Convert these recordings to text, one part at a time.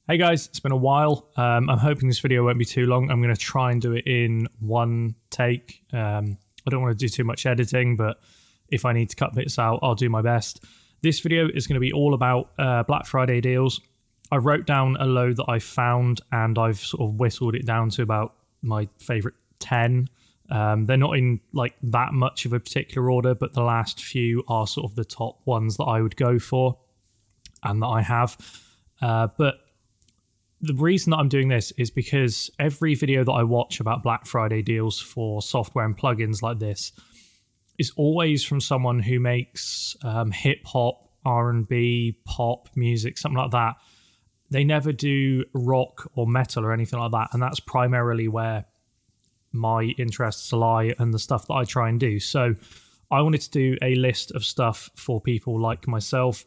Hey guys, it's been a while. I'm hoping this video won't be too long. I'm going to try and do it in one take. I don't want to do too much editing, but if I need to cut bits out, I'll do my best. This video is going to be all about Black Friday deals. I wrote down a load that I found and I've sort of whittled it down to about my favorite 10. They're not in like that much of a particular order, but the last few are sort of the top ones that I would go for and that I have. But the reason that I'm doing this is because every video that I watch about Black Friday deals for software and plugins like this is always from someone who makes hip hop, R&B, pop music, something like that. They never do rock or metal or anything like that, and that's primarily where my interests lie and the stuff that I try and do. So I wanted to do a list of stuff for people like myself.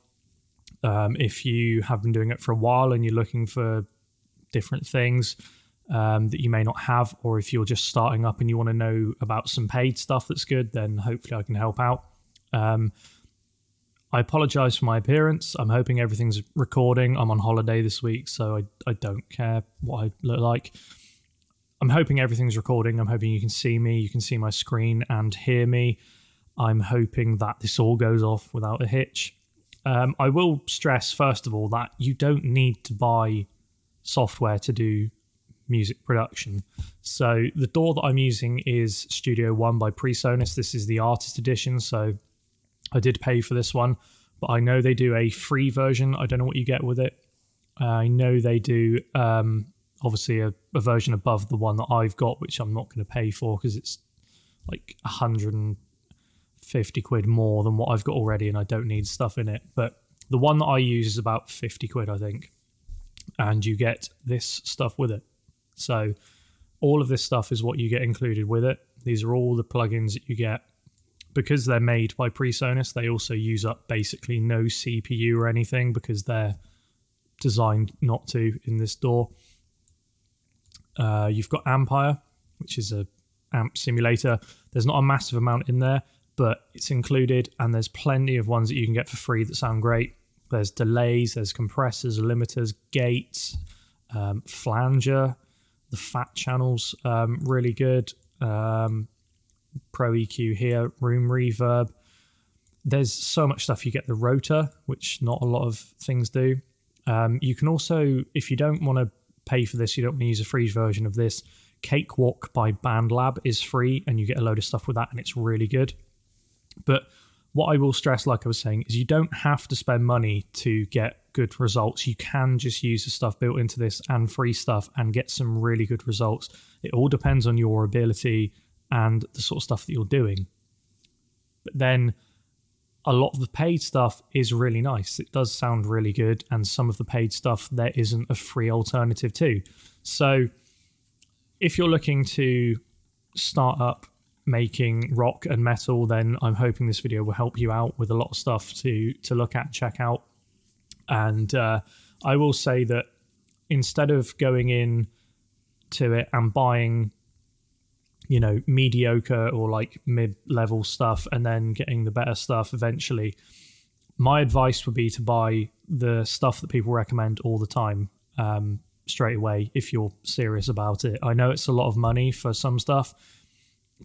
If you have been doing it for a while and you're looking for different things that you may not have, or if you're just starting up and you want to know about some paid stuff that's good, then hopefully I can help out. I apologize for my appearance. I'm hoping everything's recording. I'm on holiday this week, so I don't care what I look like. I'm hoping everything's recording. I'm hoping you can see me, you can see my screen and hear me. I'm hoping that this all goes off without a hitch. I will stress, first of all, that you don't need to buy software to do music production. So the DAW that I'm using is Studio One by PreSonus. This is the artist edition, so I did pay for this one, but I know they do a free version. I don't know what you get with it. I know they do obviously a version above the one that I've got, which I'm not going to pay for because it's like 150 quid more than what I've got already, and I don't need stuff in it. But the one that I use is about 50 quid, I think. And you get this stuff with it. So all of this stuff is what you get included with it. These are all the plugins that you get. Because they're made by PreSonus, they also use up basically no CPU or anything because they're designed not to in this DAW. You've got Ampire, which is a amp simulator. There's not a massive amount in there, but it's included, and there's plenty of ones that you can get for free that sound great. There's delays, there's compressors, limiters, gates, flanger, the fat channels, really good. Pro EQ here, room reverb. There's so much stuff. You get the rotor, which not a lot of things do. You can also, if you don't want to pay for this, you don't want to use a free version of this, Cakewalk by BandLab is free, and you get a load of stuff with that, and it's really good. But what I will stress, like I was saying, is you don't have to spend money to get good results. You can just use the stuff built into this and free stuff and get some really good results. It all depends on your ability and the sort of stuff that you're doing. But then a lot of the paid stuff is really nice. It does sound really good, and some of the paid stuff there isn't a free alternative to. So if you're looking to start up making rock and metal, then I'm hoping this video will help you out with a lot of stuff to look at, check out. And I will say that instead of going in to it and buying, you know, mediocre or like mid-level stuff and then getting the better stuff eventually, my advice would be to buy the stuff that people recommend all the time straight away if you're serious about it. I know it's a lot of money for some stuff,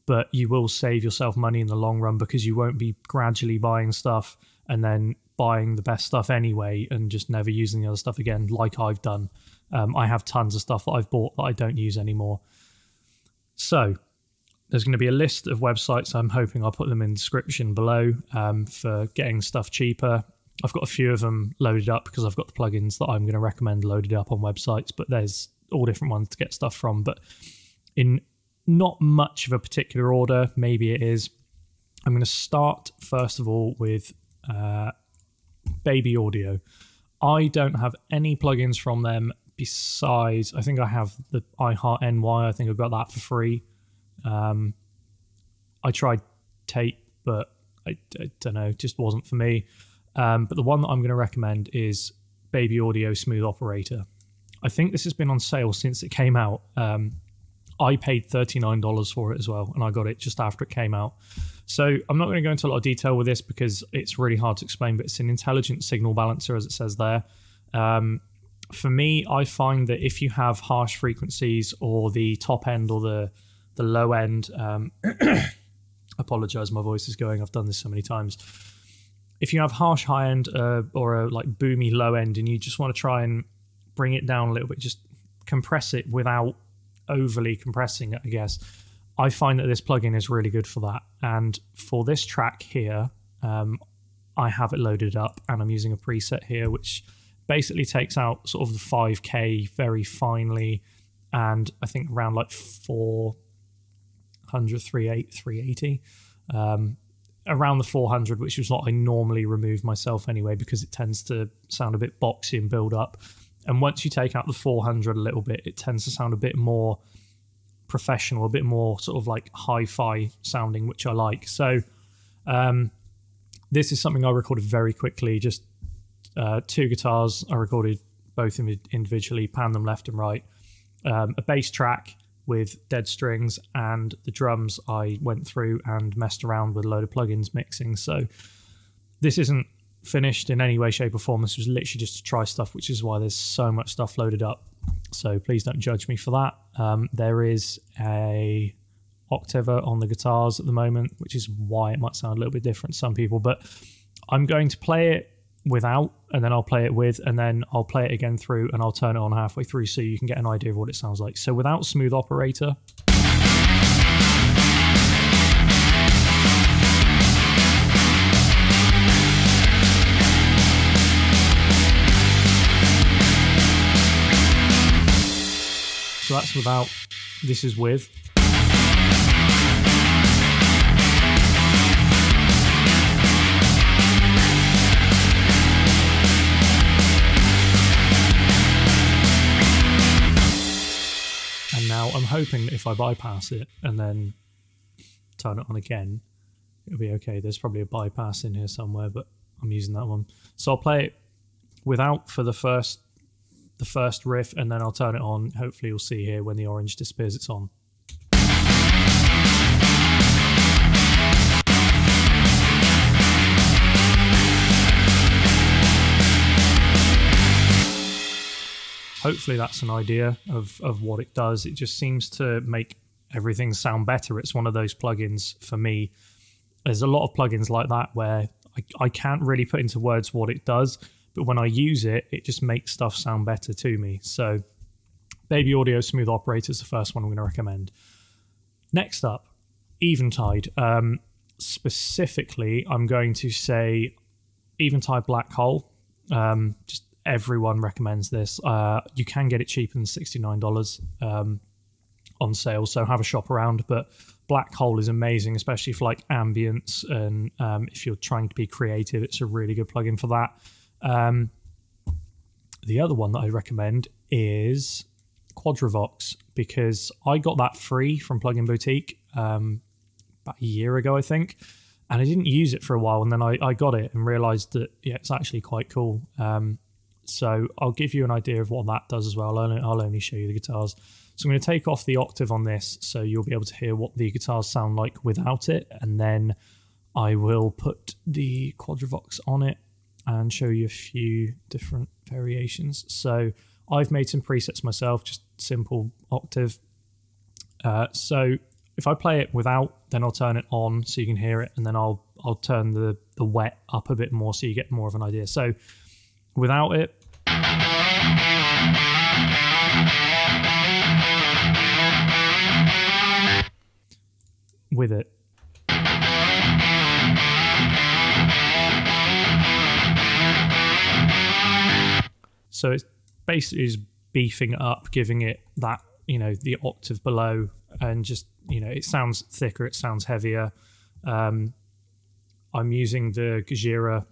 but you will save yourself money in the long run because you won't be gradually buying stuff and then buying the best stuff anyway and just never using the other stuff again, like I've done. I have tons of stuff that I've bought that I don't use anymore. So there's going to be a list of websites. I'm hoping I'll put them in the description below for getting stuff cheaper. I've got a few of them loaded up because I've got the plugins that I'm going to recommend loaded up on websites, but there's all different ones to get stuff from. But in not much of a particular order, maybe it is. I'm going to start first of all with Baby Audio. I don't have any plugins from them besides, I think I have the iHeart NY. I think I got that for free. I tried Tape, but I don't know, it just wasn't for me. But the one that I'm going to recommend is Baby Audio Smooth Operator. I think this has been on sale since it came out. I paid $39 for it as well, and I got it just after it came out. So I'm not going to go into a lot of detail with this because it's really hard to explain, but it's an intelligent signal balancer, as it says there. For me, I find that if you have harsh frequencies or the top end or the low end, apologize, my voice is going. I've done this so many times. If you have harsh high end or a like boomy low end, and you just want to try and bring it down a little bit, just compress it without overly compressing it, I guess. I find that this plugin is really good for that. And for this track here, I have it loaded up, and I'm using a preset here, which basically takes out sort of the 5K very finely, and I think around like 400, 380, around the 400, which is what I normally remove myself anyway, because it tends to sound a bit boxy and build up. And once you take out the 400 a little bit, it tends to sound a bit more professional, a bit more sort of like hi-fi sounding, which I like. So this is something I recorded very quickly, just 2 guitars. I recorded both individually, panned them left and right. A bass track with dead strings, and the drums I went through and messed around with a load of plugins mixing. So this isn't finished in any way, shape or form. This was literally just to try stuff, which is why there's so much stuff loaded up. So please don't judge me for that. There is a octaver on the guitars at the moment, which is why it might sound a little bit different to some people, but I'm going to play it without, and then I'll play it with, and then I'll play it again through, and I'll turn it on halfway through so you can get an idea of what it sounds like. So without smooth operator, so that's without. This is with. Now I'm hoping that if I bypass it and then turn it on again, it'll be okay. There's probably a bypass in here somewhere, but I'm using that one. So I'll play it without for the first riff, and then I'll turn it on. Hopefully you'll see here when the orange disappears, it's on. Hopefully that's an idea of what it does. It just seems to make everything sound better. It's one of those plugins for me. There's a lot of plugins like that where I can't really put into words what it does, but when I use it, it just makes stuff sound better to me. So Baby Audio Smooth Operator is the first one I'm going to recommend. Next up, Eventide. Specifically, I'm going to say Eventide Blackhole. Just everyone recommends this. You can get it cheaper than $69 on sale, so have a shop around. But Blackhole is amazing, especially for like ambience, and if you're trying to be creative, it's a really good plugin for that. The other one that I recommend is Quadravox, because I got that free from Plugin Boutique about a year ago, I think, and I didn't use it for a while, and then I got it and realized that, yeah, it's actually quite cool. So I'll give you an idea of what that does as well. I'll only show you the guitars. So I'm going to take off the octave on this so you'll be able to hear what the guitars sound like without it, and then I will put the Quadravox on it and show you a few different variations. So I've made some presets myself, just simple octave. So if I play it without, then I'll turn it on so you can hear it, and then I'll turn the wet up a bit more so you get more of an idea. So without it, with it, so it's basically just beefing it up, giving it that, the octave below, and just, it sounds thicker, it sounds heavier. I'm using the Gajira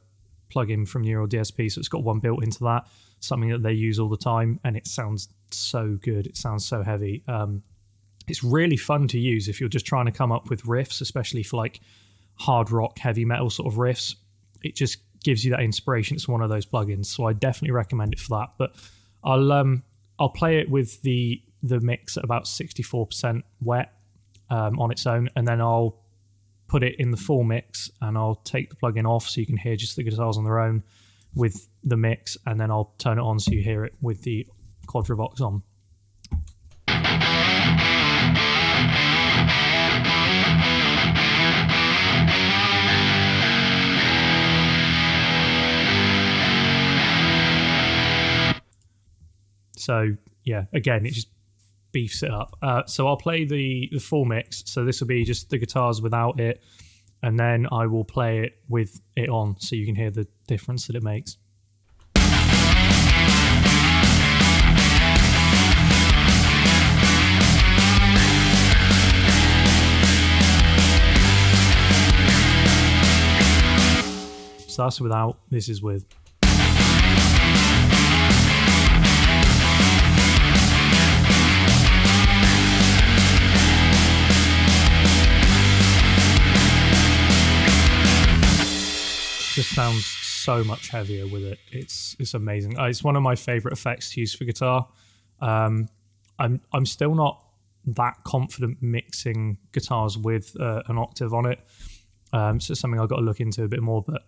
plugin from Neurodsp, so it's got one built into that, something that they use all the time, and it sounds so good. It sounds so heavy. It's really fun to use if you're just trying to come up with riffs, especially for like hard rock, heavy metal sort of riffs. It just gives you that inspiration. It's one of those plugins, so I definitely recommend it for that. But I'll play it with the mix at about 64% wet on its own, and then I'll put it in the full mix and I'll take the plugin off so you can hear just the guitars on their own with the mix, and then I'll turn it on so you hear it with the Quadravox on. So yeah, again, it just beefs it up. So I'll play the full mix. So this will be just the guitars without it, and then I will play it with it on so you can hear the difference that it makes. So that's without, this is with. Just sounds so much heavier with it. It's amazing. It's one of my favorite effects to use for guitar. I'm still not that confident mixing guitars with an octave on it. So it's something I've got to look into a bit more, but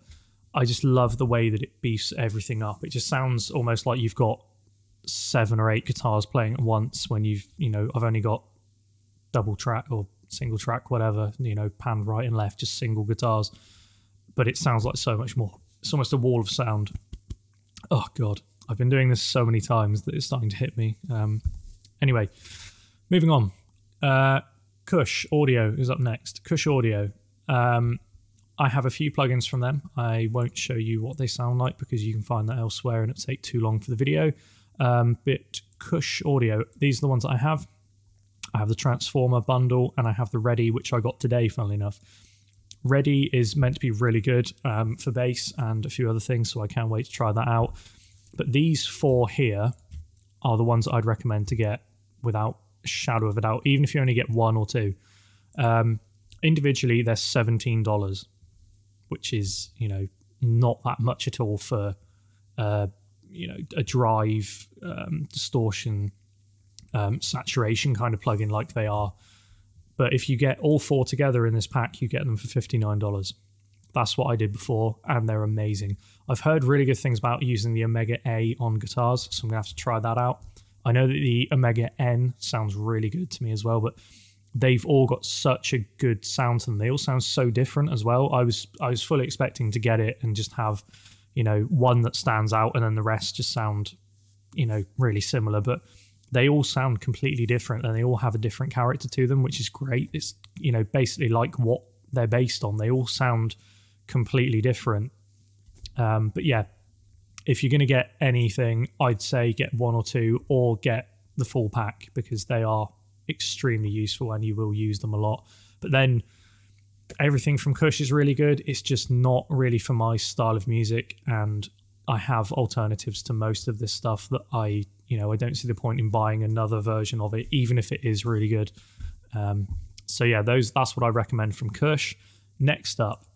I just love the way that it beefs everything up. It just sounds almost like you've got 7 or 8 guitars playing at once when I've only got double track or single track, whatever, pan right and left, just single guitars. But it sounds like so much more. It's almost a wall of sound. Oh God, I've been doing this so many times that it's starting to hit me. Anyway, moving on. Kush Audio is up next. Kush Audio. I have a few plugins from them. I won't show you what they sound like because you can find that elsewhere and it'll take too long for the video. But Kush Audio, these are the ones that I have. I have the Transformer bundle and I have the Reddi, which I got today, funnily enough. Reddi is meant to be really good for bass and a few other things, so I can't wait to try that out. But these 4 here are the ones that I'd recommend to get without a shadow of a doubt, even if you only get 1 or 2. Individually, they're $17, which is, not that much at all for, a drive, distortion, saturation kind of plugin like they are. But if you get all 4 together in this pack, you get them for $59. That's what I did before, and they're amazing. I've heard really good things about using the Omega A on guitars, so I'm going to have to try that out. I know that the Omega N sounds really good to me as well, but they've all got such a good sound to them. They all sound so different as well. I was fully expecting to get it and just have, one that stands out and then the rest just sound, really similar. But they all sound completely different and they all have a different character to them, which is great. It's, basically like what they're based on. They all sound completely different. But yeah, if you're going to get anything, I'd say get 1 or 2 or get the full pack because they are extremely useful and you will use them a lot. But then everything from Kush is really good. It's just not really for my style of music, and I have alternatives to most of this stuff that I don't see the point in buying another version of it, even if it is really good. So yeah, that's what I recommend from Kush. Next up,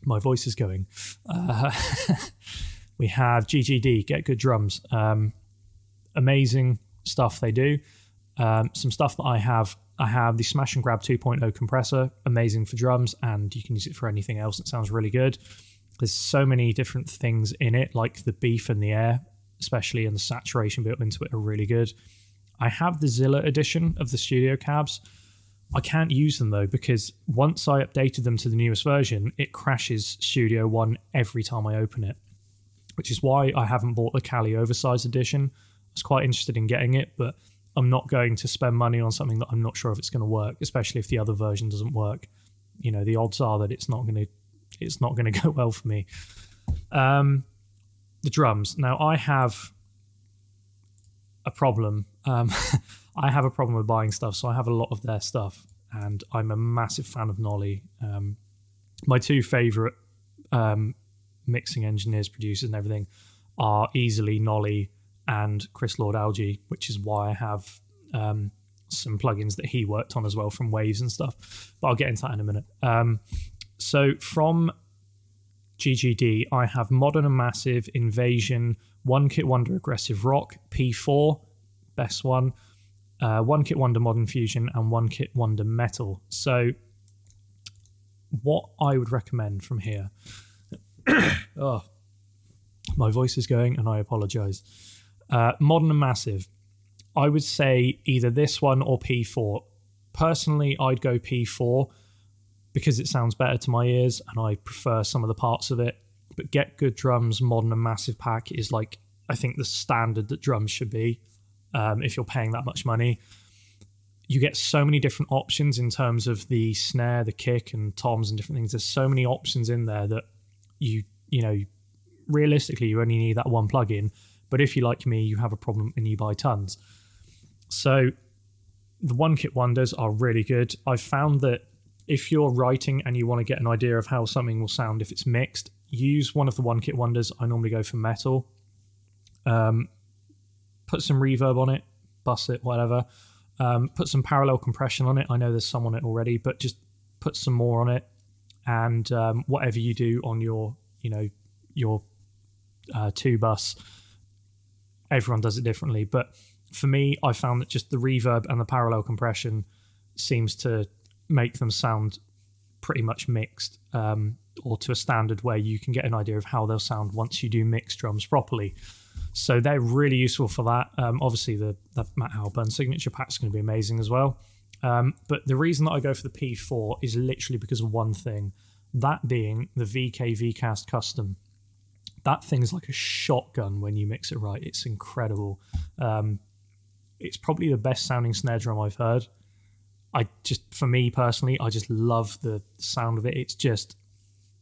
my voice is going. We have GGD, Get Good Drums. Amazing stuff they do. Some stuff that I have the Smash and Grab 2.0 compressor, amazing for drums, and you can use it for anything else. It sounds really good. There's so many different things in it, like the beef and the air, especially, and the saturation built into it are really good. I have the Zilla edition of the Studio Cabs. I can't use them though, because once I updated them to the newest version, it crashes Studio One every time I open it, which is why I haven't bought the Kali Oversized edition. I was quite interested in getting it, but I'm not going to spend money on something that I'm not sure if it's going to work, especially if the other version doesn't work. The odds are that it's not going to go well for me. The drums. Now, I have a problem. I have a problem with buying stuff, so I have a lot of their stuff, and I'm a massive fan of Nolly. My 2 favorite mixing engineers, producers, and everything are easily Nolly and Chris Lord-Alge, which is why I have some plugins that he worked on as well from Waves and stuff. But I'll get into that in a minute. So from GGD, I have Modern and Massive, Invasion, One Kit Wonder Aggressive Rock, P4, best one, One Kit Wonder Modern Fusion, and One Kit Wonder Metal. So what I would recommend from here, my voice is going and I apologise. Modern and Massive. I would say either this one or P4. Personally, I'd go P4 because it sounds better to my ears and I prefer some of the parts of it. But Get Good Drums Modern and Massive pack is like, I think, the standard that drums should be if you're paying that much money. You get so many different options in terms of the snare, the kick and toms and different things. There's so many options in there that you know, realistically, you only need that one plugin. But if you like me, you have a problem and you buy tons. So the one kit wonders are really good. I've found that if you're writing and you want to get an idea of how something will sound if it's mixed, use one of the one kit wonders. I normally go for metal. Put some reverb on it, bus it, whatever. Put some parallel compression on it. I know there's some on it already, but just put some more on it. And whatever you do on your, you know, your 2-bus, everyone does it differently. But for me, I found that just the reverb and the parallel compression seems to make them sound pretty much mixed, or to a standard where you can get an idea of how they'll sound once you do mix drums properly. So they're really useful for that. Obviously, the Matt Halpern signature pack is going to be amazing as well. But the reason that I go for the P4 is literally because of one thing, that being the VK VCast Custom. That thing's like a shotgun when you mix it right. It's incredible. It's probably the best sounding snare drum I've heard. For me personally, I just love the sound of it. It's just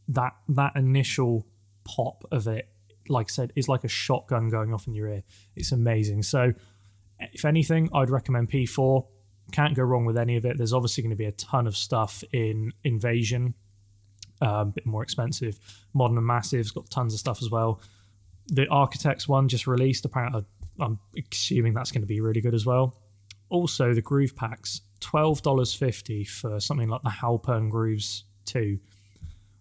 that initial pop of it, like I said, is like a shotgun going off in your ear. It's amazing. So if anything, I'd recommend P4. Can't go wrong with any of it. There's obviously going to be a ton of stuff in Invasion, a bit more expensive. Modern and Massive's got tons of stuff as well. The Architects one just released. Apparently, I'm assuming that's going to be really good as well. Also, the Groove Packs, $12.50 for something like the Halpern Grooves 2.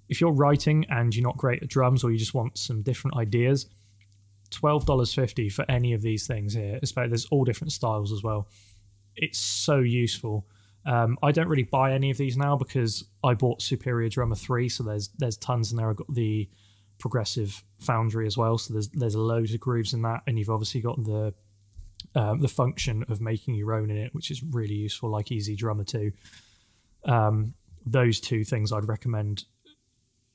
If you're writing and you're not great at drums or you just want some different ideas, $12.50 for any of these things here. Especially, there's all different styles as well. It's so useful. I don't really buy any of these now because I bought Superior Drummer 3, so there's tons in there. I've got the Progressive Foundry as well, so there's loads of grooves in that, and you've obviously got the function of making your own in it, which is really useful, like Easy Drummer 2. Those two things I'd recommend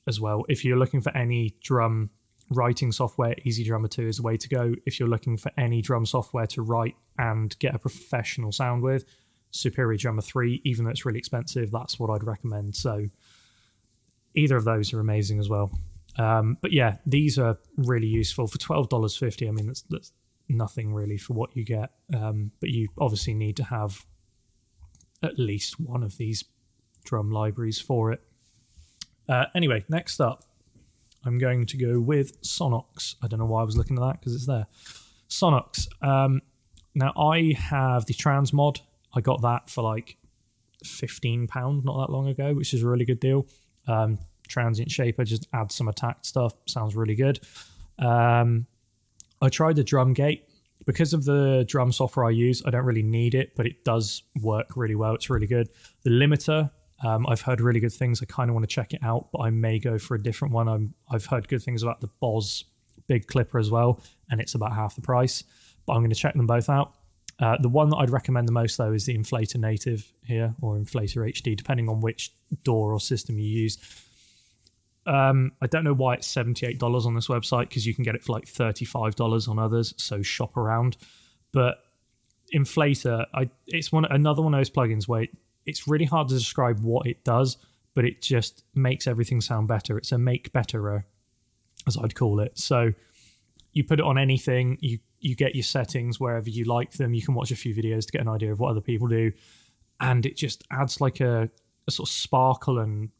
as well. If you're looking for any drum writing software, Easy Drummer 2 is the way to go. If you're looking for any drum software to write and get a professional sound with, Superior Drummer 3, even though it's really expensive, that's what I'd recommend. So either of those are amazing as well. But yeah, these are really useful for $12.50. I mean, that's nothing really for what you get. But you obviously need to have at least one of these drum libraries for it. Anyway, next up, I'm going to go with Sonnox. I don't know why I was looking at that because it's there. Sonnox. Now, I have the Trans mod. I got that for like £15 not that long ago, which is a really good deal. Transient shaper, just add some attack stuff. Sounds really good. I tried the drum gate. Because of the drum software I use, I don't really need it, but it does work really well. It's really good. The limiter, I've heard really good things. I kind of want to check it out, but I may go for a different one. I've heard good things about the Boz Big Clipper as well, and it's about half the price, but I'm going to check them both out. The one that I'd recommend the most, though, is the Inflator Native here, or Inflator HD, depending on which DAW or system you use. I don't know why it's $78 on this website, because you can get it for like $35 on others, so shop around. But Inflator, it's another one of those plugins where it's really hard to describe what it does, but it just makes everything sound better. It's a make betterer, as I'd call it. So you put it on anything, you get your settings wherever you like them. You can watch a few videos to get an idea of what other people do, and it just adds like a sort of sparkle and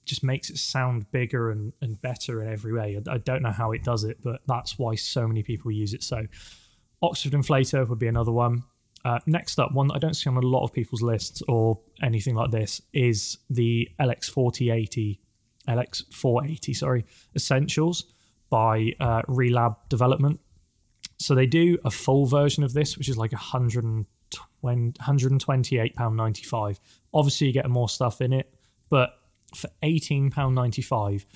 just makes it sound bigger and better in every way. I don't know how it does it, but that's why so many people use it. So Oxford Inflator would be another one. Next up, one that I don't see on a lot of people's lists or anything like this, is the LX480 Essentials by Relab Development. So they do a full version of this, which is like £128.95. Obviously, you get more stuff in it, but for £18.95,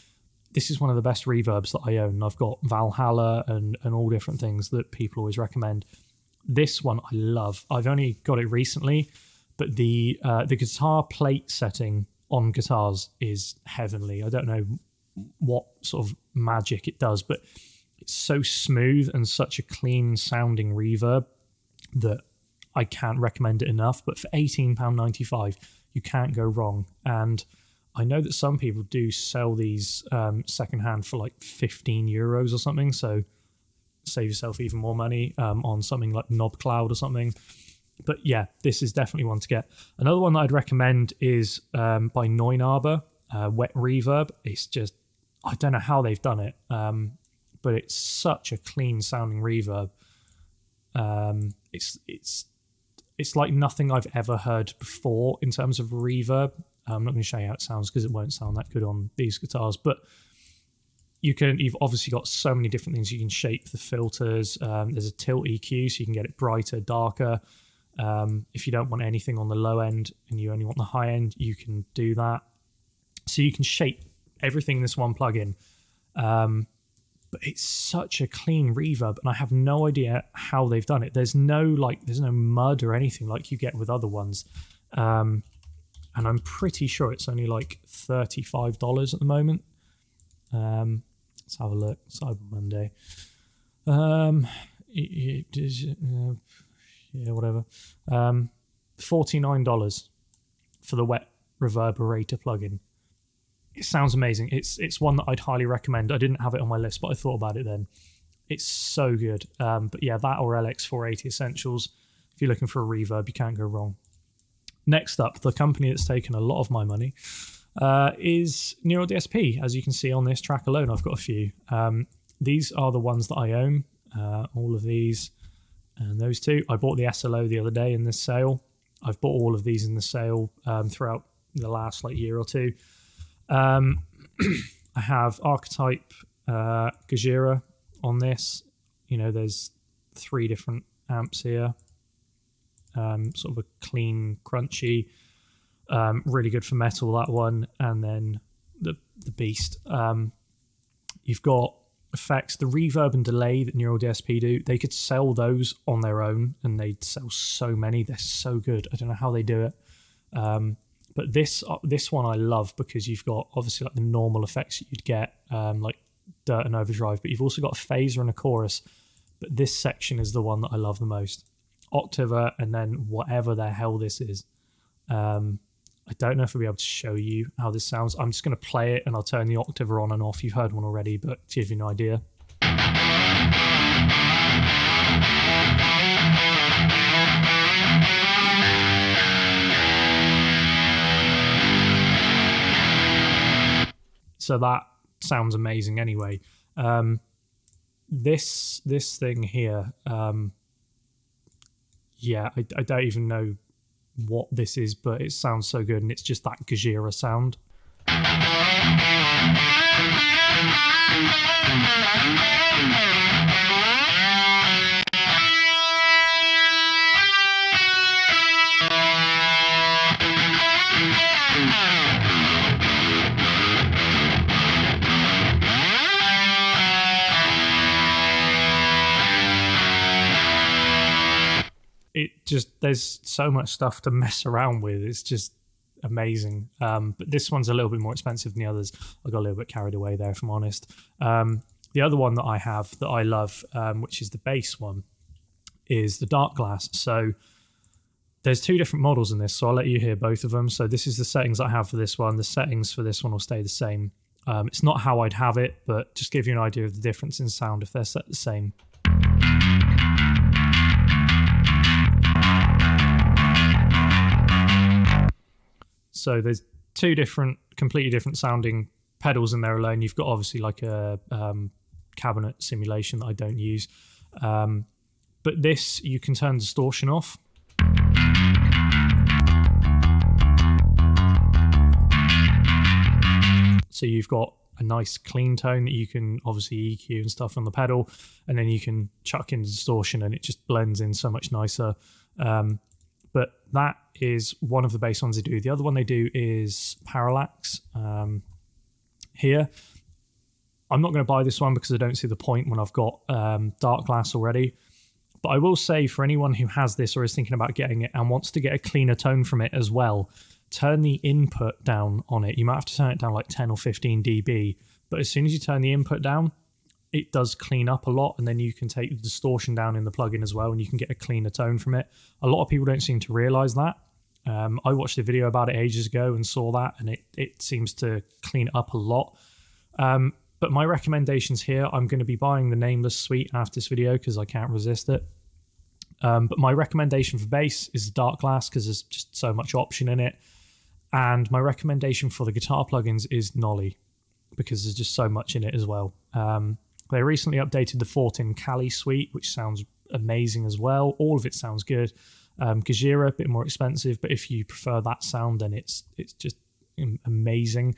this is one of the best reverbs that I own. I've got Valhalla and all different things that people always recommend. This one I love. I've only got it recently, but the guitar plate setting on guitars is heavenly. I don't know what sort of magic it does, but it's so smooth and such a clean sounding reverb that I can't recommend it enough. But for £18.95, you can't go wrong. And I know that some people do sell these secondhand for like €15 or something. So save yourself even more money on something like Knob Cloud or something. But yeah, this is definitely one to get. Another one that I'd recommend is by Neurodsp, Wet Reverb. It's just, I don't know how they've done it, but it's such a clean sounding reverb. It's like nothing I've ever heard before in terms of reverb. I'm not going to show you how it sounds because it won't sound that good on these guitars, but you've obviously got so many different things. You can shape the filters. There's a tilt EQ, so you can get it brighter, darker. If you don't want anything on the low end and you only want the high end, you can do that. So you can shape everything in this one plugin. But it's such a clean reverb, and I have no idea how they've done it. There's no mud or anything like you get with other ones. And I'm pretty sure it's only like $35 at the moment. Let's have a look. Cyber Monday. Yeah, whatever. $49 for the Wet Reverberator plugin. It sounds amazing. It's one that I'd highly recommend. I didn't have it on my list, but I thought about it then. It's so good. But yeah, that or LX480 Essentials. If you're looking for a reverb, you can't go wrong. Next up, the company that's taken a lot of my money is Neurodsp. As you can see on this track alone, I've got a few. These are the ones that I own. All of these and those two. I bought the SLO the other day in this sale. I've bought all of these in the sale throughout the last year or two. I have Archetype Gajira on this. You know, there's 3 different amps here. Sort of a clean, crunchy, really good for metal, that one. And then the Beast. You've got effects, the reverb and delay that Neurodsp do. They could sell those on their own, and they'd sell so many. They're so good. I don't know how they do it. But this one I love because you've got obviously like the normal effects that you'd get, like dirt and overdrive, but you've also got a phaser and a chorus. But this section is the one that I love the most. Octaver, and then whatever the hell this is. I don't know if I'll be able to show you how this sounds. I'm just going to play it and I'll turn the Octaver on and off. You've heard one already, but to give you an idea. So that sounds amazing anyway. This thing here, yeah, I don't even know what this is, but it sounds so good, and it's just that Gajira sound. There's so much stuff to mess around with. It's just amazing. But this one's a little bit more expensive than the others. I got a little bit carried away there, if I'm honest. The other one that I have that I love, which is the bass one, is the Darkglass. So there's 2 different models in this, so I'll let you hear both of them. So this is the settings I have for this one. The settings for this one will stay the same. It's not how I'd have it, but just give you an idea of the difference in sound if they're set the same. So there's 2 completely different sounding pedals in there alone. You've got obviously like a cabinet simulation that I don't use. But this, you can turn distortion off. So you've got a nice clean tone that you can obviously EQ and stuff on the pedal, and then you can chuck in distortion and it just blends in so much nicer. But that is one of the bass ones they do. The other one they do is Parallax here. I'm not going to buy this one because I don't see the point when I've got Darkglass already. But I will say, for anyone who has this or is thinking about getting it and wants to get a cleaner tone from it as well, turn the input down on it. You might have to turn it down like 10 or 15 dB, but as soon as you turn the input down, it does clean up a lot, and then you can take the distortion down in the plugin as well, and you can get a cleaner tone from it. A lot of people don't seem to realize that. I watched a video about it ages ago and saw that, and it seems to clean up a lot. But my recommendations here, I'm going to be buying the Nameless suite after this video because I can't resist it. But my recommendation for bass is the Darkglass because there's just so much option in it. And my recommendation for the guitar plugins is Nolly because there's just so much in it as well. They recently updated the 14 Cali suite, which sounds amazing as well. All of it sounds good. Gajira, a bit more expensive, but if you prefer that sound, then it's just amazing.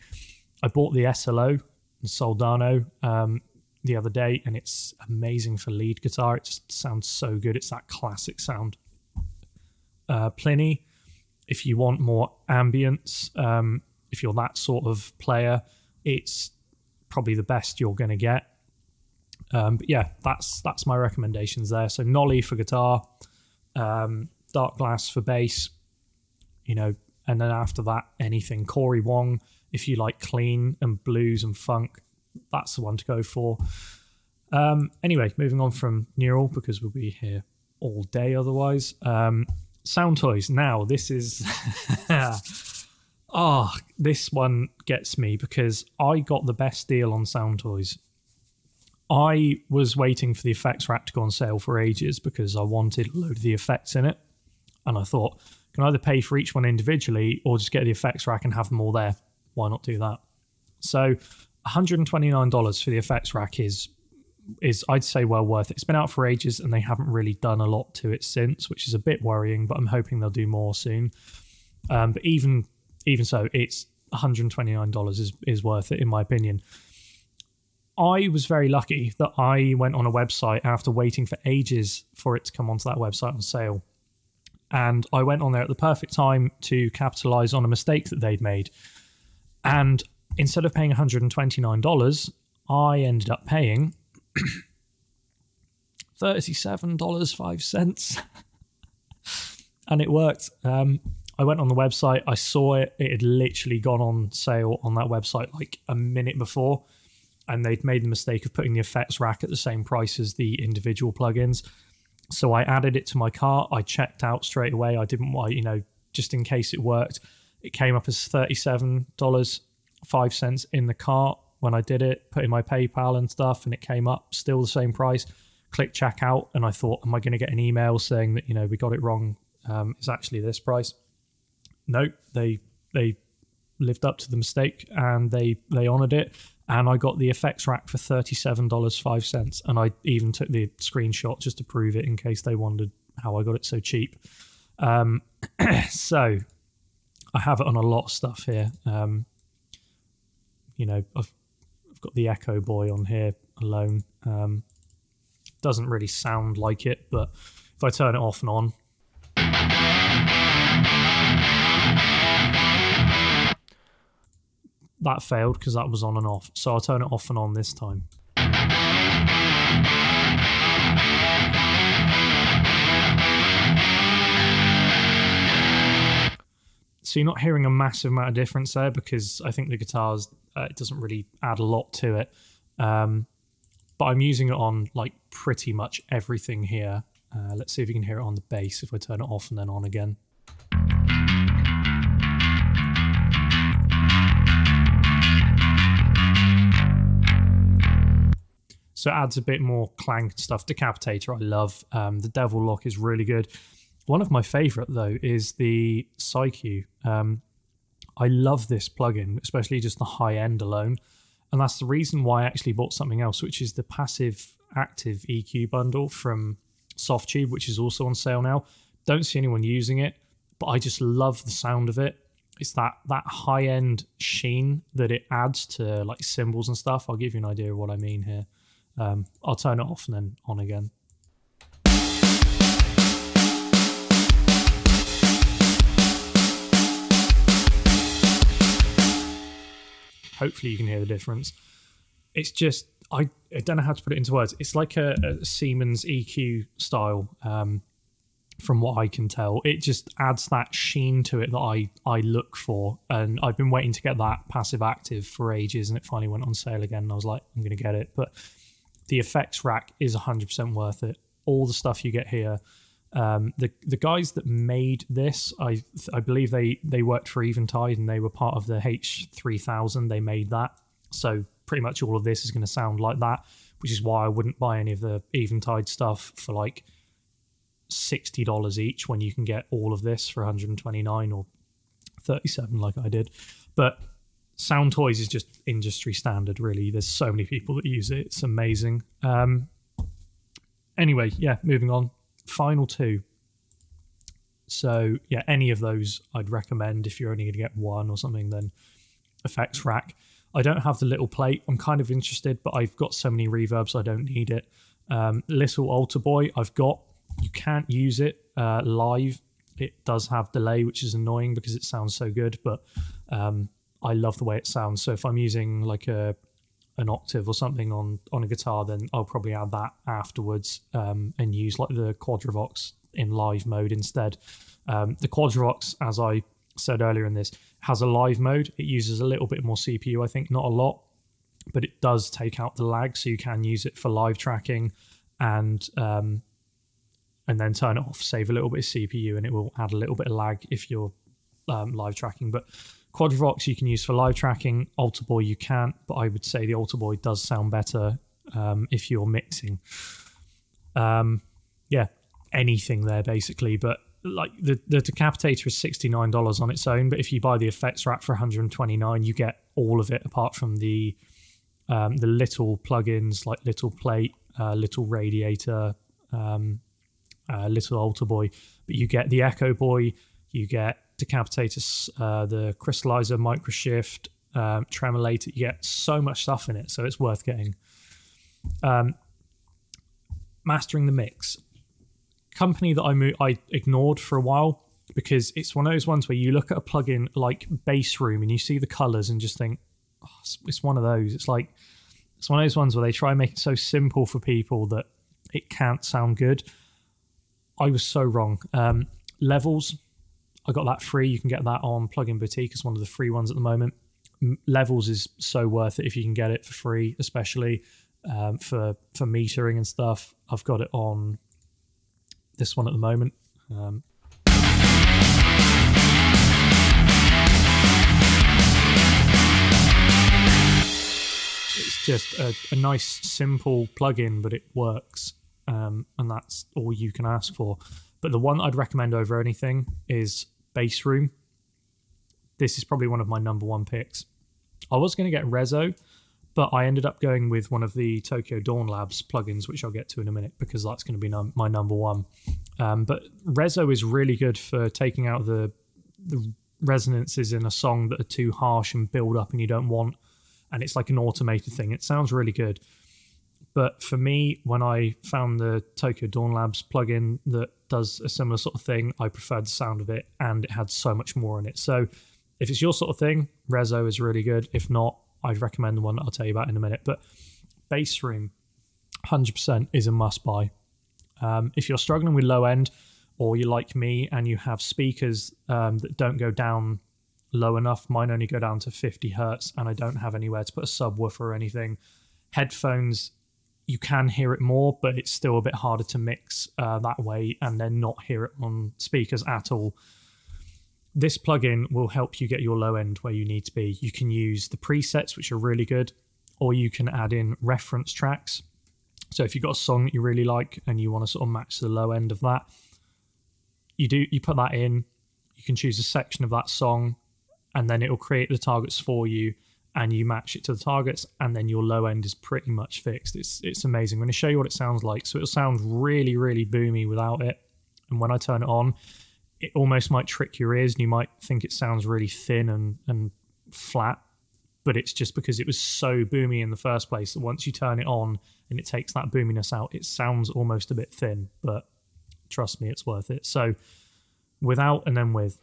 I bought the SLO, the Soldano, the other day, and it's amazing for lead guitar. It just sounds so good. It's that classic sound. Pliny, if you want more ambience, if you're that sort of player, it's probably the best you're going to get. But yeah, that's my recommendations there. So Nolly for guitar, Darkglass for bass, you know, and then after that, anything. Corey Wong, if you like clean and blues and funk, that's the one to go for. Anyway, moving on from Neural, because we'll be here all day otherwise. Soundtoys. Now, this is... this one gets me because I got the best deal on Soundtoys. I was waiting for the effects rack to go on sale for ages because I wanted a load of the effects in it. And I thought, can I either pay for each one individually or just get the effects rack and have them all there? Why not do that? So $129 for the effects rack is I'd say well worth it. It's been out for ages and they haven't really done a lot to it since, which is a bit worrying, but I'm hoping they'll do more soon. But even so, it's $129 is worth it in my opinion. I was very lucky that I went on a website after waiting for ages for it to come onto that website on sale. And I went on there at the perfect time to capitalize on a mistake that they'd made. And instead of paying $129, I ended up paying $37.05. And it worked. I went on the website, I saw it. It had literally gone on sale on that website like a minute before. And they'd made the mistake of putting the effects rack at the same price as the individual plugins. So I added it to my cart. I checked out straight away. I didn't want, you know, just in case it worked. It came up as $37.05 in the cart when I did it, put in my PayPal and stuff, and it came up still the same price. Click checkout, and I thought, am I going to get an email saying that, you know, we got it wrong? It's actually this price. No, they lived up to the mistake and they honoured it. And I got the effects rack for $37.05. And I even took the screenshot just to prove it in case they wondered how I got it so cheap. So I have it on a lot of stuff here. You know, I've got the Echo Boy on here alone. Doesn't really sound like it, but if I turn it off and on, that failed because that was on and off. So I'll turn it off and on this time. So you're not hearing a massive amount of difference there because I think the guitars, it doesn't really add a lot to it. But I'm using it on like pretty much everything here. Let's see if you can hear it on the bass if I turn it off and then on again. So it adds a bit more clank and stuff. Decapitator I love. The Devil Lock is really good. One of my favourite though is the Psy-Q. I love this plugin, especially just the high end alone. And that's the reason why I actually bought something else, which is the passive active EQ bundle from Softtube, which is also on sale now. Don't see anyone using it, but I just love the sound of it. It's that high end sheen that it adds to like cymbals and stuff. I'll give you an idea of what I mean here. I'll turn it off and then on again. Hopefully you can hear the difference. it's just, I don't know how to put it into words. It's like a Siemens EQ style, from what I can tell. It just adds that sheen to it that I look for. And I've been waiting to get that passive active for ages, and it finally went on sale again. And I was like, I'm going to get it. But the effects rack is 100% worth it. All the stuff you get here. The guys that made this, I believe they worked for Eventide, and they were part of the H3000. They made that. So pretty much all of this is going to sound like that, which is why I wouldn't buy any of the Eventide stuff for like $60 each when you can get all of this for $129 or $37 like I did. But Soundtoys is just industry standard, really. There's so many people that use it. It's amazing. Anyway, yeah, moving on. Final two. So yeah, any of those I'd recommend. If you're only going to get one or something, then effects rack. I don't have the little plate. I'm kind of interested, but I've got so many reverbs I don't need it. Little Alter Boy I've got. You can't use it live. It does have delay, which is annoying because it sounds so good, but I love the way it sounds. So if I'm using like an octave or something on a guitar, then I'll probably add that afterwards and use like the Quadravox in live mode instead. The Quadravox, as I said earlier in this, has a live mode. It uses a little bit more CPU, I think, not a lot, but it does take out the lag, so you can use it for live tracking and then turn it off, save a little bit of CPU, and it will add a little bit of lag if you're live tracking. But Quadravox you can use for live tracking. Alter Boy you can't, but I would say the Alter Boy does sound better if you're mixing. Yeah, anything there basically. But like the Decapitator is $69 on its own, but if you buy the effects rack for $129, you get all of it apart from the little plugins like little plate, little radiator, little Alter Boy. But you get the Echo Boy, you get Decapitator, the Crystallizer, Microshift, Tremolator. You get so much stuff in it, so it's worth getting. Mastering the Mix. Company that I ignored for a while because it's one of those ones where you look at a plugin like Bassroom and you see the colors and just think, oh, it's one of those. It's one of those ones where they try and make it so simple for people that it can't sound good. I was so wrong. Levels, I got that free. You can get that on Plugin Boutique. It's one of the free ones at the moment. Levels is so worth it if you can get it for free, especially for metering and stuff. I've got it on this one at the moment. It's just a nice, simple plugin, but it works. And that's all you can ask for. But the one I'd recommend over anything is Bassroom. This is probably one of my number one picks. I was going to get Rezo, but I ended up going with one of the Tokyo Dawn Labs plugins, which I'll get to in a minute, because that's going to be my number one. But Rezo is really good for taking out the resonances in a song that are too harsh and build up and you don't want. And it's like an automated thing. It sounds really good. But for me, when I found the Tokyo Dawn Labs plugin that does a similar sort of thing, I preferred the sound of it, and it had so much more in it. So if it's your sort of thing, Rezo is really good. If not, I'd recommend the one that I'll tell you about in a minute. But Bassroom, 100% is a must-buy. If you're struggling with low end, or you're like me and you have speakers that don't go down low enough, mine only go down to 50 hertz, and I don't have anywhere to put a subwoofer or anything. Headphones, you can hear it more, but it's still a bit harder to mix that way and then not hear it on speakers at all. This plugin will help you get your low end where you need to be. You can use the presets, which are really good, or you can add in reference tracks. So if you've got a song that you really like and you want to sort of match the low end of that, you put that in, you can choose a section of that song, and then it'll create the targets for you, and you match it to the targets, and then your low end is pretty much fixed. It's amazing. I'm going to show you what it sounds like. So it'll sound really, really boomy without it. And when I turn it on, it almost might trick your ears, and you might think it sounds really thin and flat, but it's just because it was so boomy in the first place that once you turn it on and it takes that boominess out, it sounds almost a bit thin, but trust me, it's worth it. So without and then with.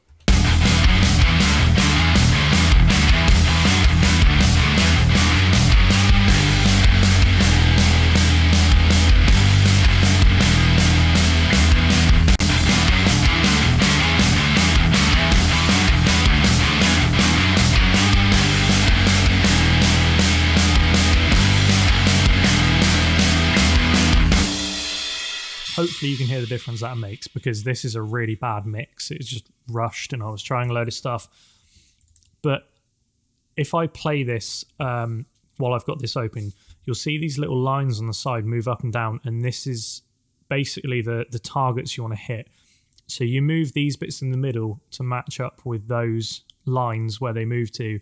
hopefully you can hear the difference that makes, because this is a really bad mix. It's just rushed and I was trying a load of stuff. But if I play this while I've got this open, you'll see these little lines on the side move up and down, and this is basically the targets you want to hit. So you move these bits in the middle to match up with those lines where they move to,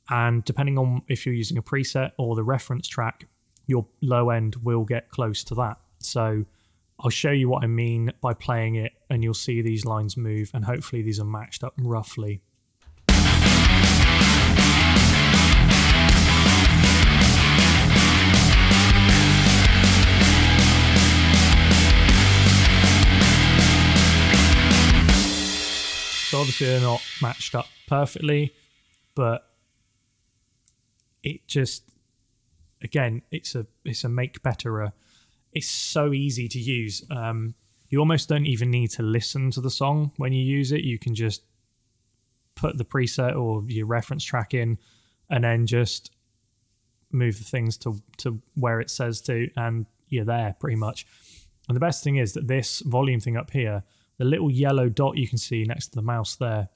and depending on if you're using a preset or the reference track, your low end will get close to that. So I'll show you what I mean by playing it, and you'll see these lines move, and hopefully these are matched up roughly. So obviously they're not matched up perfectly, but it just, again, it's a make betterer. It's so easy to use. You almost don't even need to listen to the song when you use it. You can just put the preset or your reference track in, and then just move the things to where it says to, and you're there pretty much. And the best thing is that this volume thing up here, the little yellow dot you can see next to the mouse there,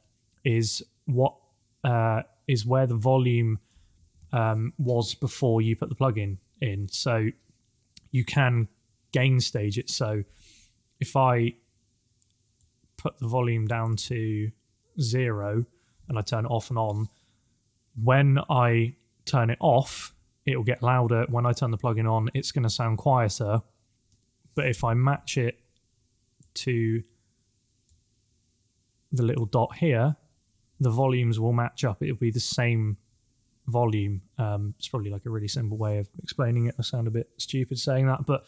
is what is where the volume was before you put the plugin in. So you can gain stage it. So if I put the volume down to 0 and I turn it off and on, when I turn it off, it will get louder. When I turn the plugin on, it's going to sound quieter. But if I match it to the little dot here, the volumes will match up. It'll be the same volume. It's probably like a really simple way of explaining it. I sound a bit stupid saying that, but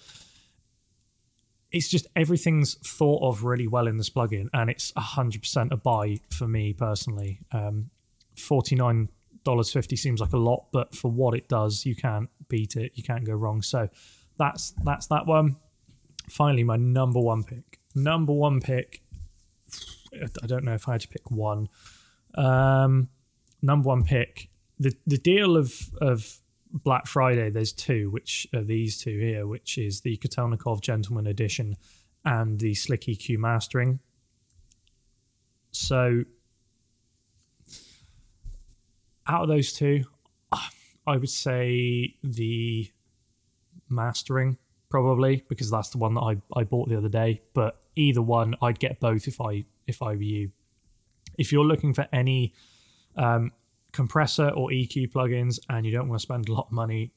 it's just everything's thought of really well in this plugin, and it's 100% a buy for me personally. $49.50 seems like a lot, but for what it does, you can't beat it. You can't go wrong. So that's that one. Finally, my number one pick. Number one pick. I don't know if I had to pick one. Number one pick. The deal of Black Friday, there's two, which are these two here, which is the Katonikov Gentleman Edition and the Slick EQ Mastering. So out of those two, I would say the Mastering probably, because that's the one that I bought the other day. But either one, I'd get both if I were you. If you're looking for any compressor or EQ plugins and you don't want to spend a lot of money,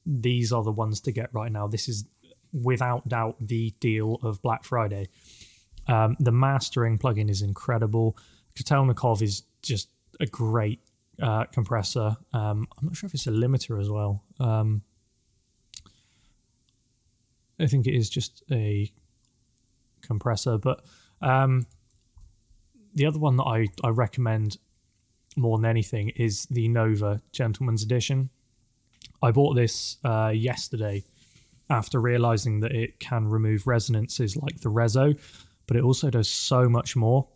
these are the ones to get right now. This is without doubt the deal of Black Friday. The mastering plugin is incredible. Katonikov is just a great compressor. I'm not sure if it's a limiter as well. I think it is just a compressor, but the other one that I recommend more than anything is the Nove Gentleman's Edition. I bought this yesterday after realizing that it can remove resonances like the Rezo, but it also does so much more.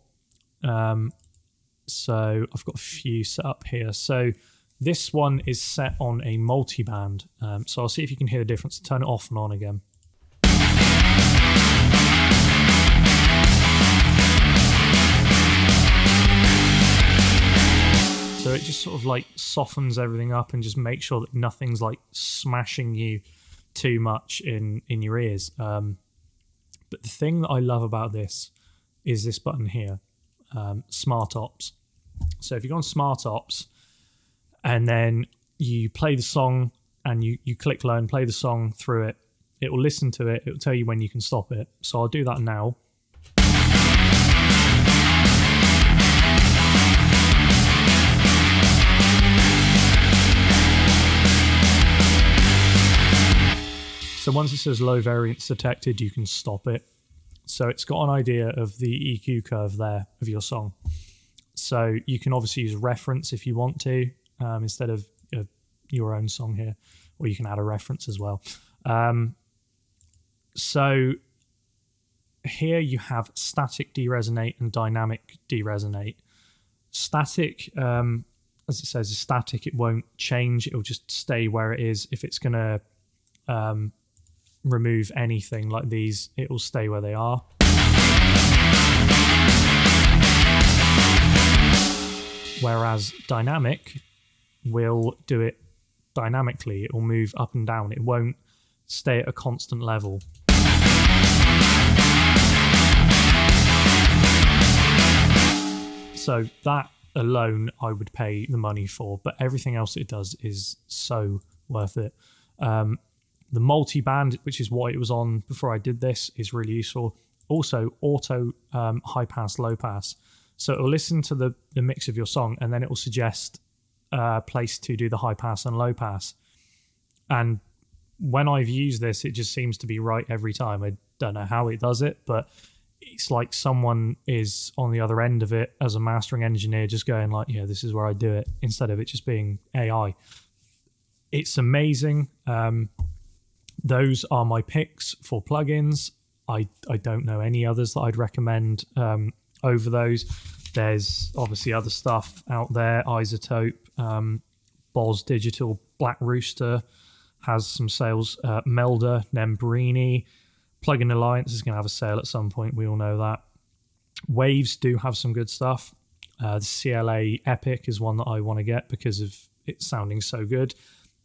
So I've got a few set up here. So this one is set on a multi-band. So I'll see if you can hear the difference. Turn it off and on again. So it just sort of like softens everything up and just makes sure that nothing's like smashing you too much in your ears. But the thing that I love about this is this button here, Smart Ops. So if you go on Smart Ops and then you play the song and you click low and play the song through it, it will listen to it. It will tell you when you can stop it. So I'll do that now. So once it says low variance detected, you can stop it. So it's got an idea of the EQ curve there of your song. So you can obviously use a reference if you want to, instead of your own song here, or you can add a reference as well. So here you have static deresonate and dynamic deresonate. Static, as it says, is static. It won't change. It'll just stay where it is. If it's going to remove anything like these, it will stay where they are. Whereas dynamic will do it dynamically. It will move up and down. It won't stay at a constant level. So that alone I would pay the money for, but everything else it does is so worth it. The multi-band, which is what it was on before I did this, is really useful. Also, auto high pass, low pass. So it will listen to the mix of your song, and then it will suggest a place to do the high pass and low pass. And when I've used this, it just seems to be right every time. I don't know how it does it, but it's like someone is on the other end of it as a mastering engineer just going like, yeah, this is where I do it, instead of it just being AI. It's amazing. Those are my picks for plugins. I don't know any others that I'd recommend over those. There's obviously other stuff out there. Isotope, Boz Digital, Black Rooster has some sales. Melda, Nembrini, Plugin Alliance is going to have a sale at some point. We all know that. Waves do have some good stuff. The CLA Epic is one that I want to get because of it sounding so good.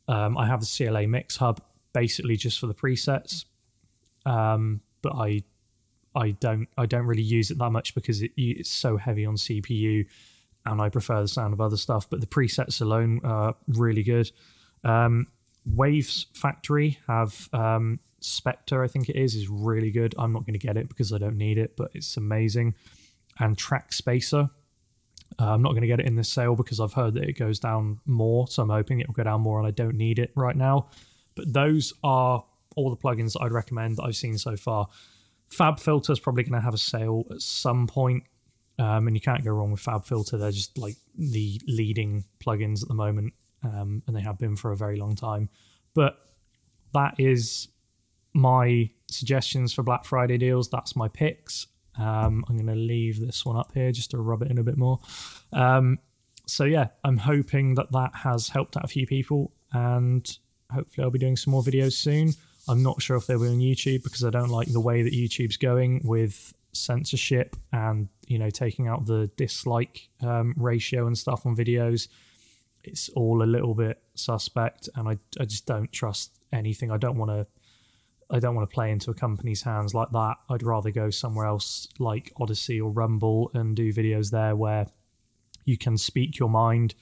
I have the CLA Mix Hub basically just for the presets, but I don't really use it that much because it's so heavy on CPU, and I prefer the sound of other stuff. But the presets alone are really good. Waves Factory have Spectre, I think it is really good. I'm not going to get it because I don't need it, but it's amazing. And Track Spacer, I'm not going to get it in this sale because I've heard that it goes down more, so I'm hoping it will go down more, and I don't need it right now. But those are all the plugins that I'd recommend that I've seen so far. FabFilter is probably going to have a sale at some point, and you can't go wrong with FabFilter. They're just like the leading plugins at the moment, and they have been for a very long time. But that is my suggestions for Black Friday deals. That's my picks. I'm going to leave this one up here just to rub it in a bit more. So yeah, I'm hoping that that has helped out a few people, and hopefully I'll be doing some more videos soon. I'm not sure if they'll be on YouTube because I don't like the way that YouTube's going with censorship and, you know, taking out the dislike ratio and stuff on videos. It's all a little bit suspect, and I just don't trust anything. I don't want to play into a company's hands like that. I'd rather go somewhere else like Odyssey or Rumble and do videos there where you can speak your mind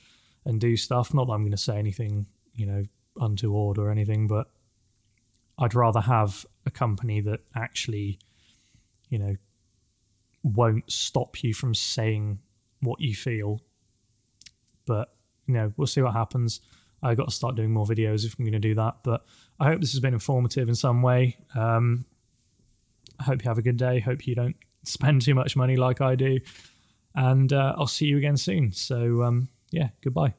and do stuff. Not that I'm going to say anything, you know, untoward or anything, but I'd rather have a company that actually, you know, won't stop you from saying what you feel. But, you know, we'll see what happens. I got to start doing more videos if I'm going to do that. But I hope this has been informative in some way. I hope you have a good day. Hope you don't spend too much money like I do. And I'll see you again soon. So, yeah, goodbye.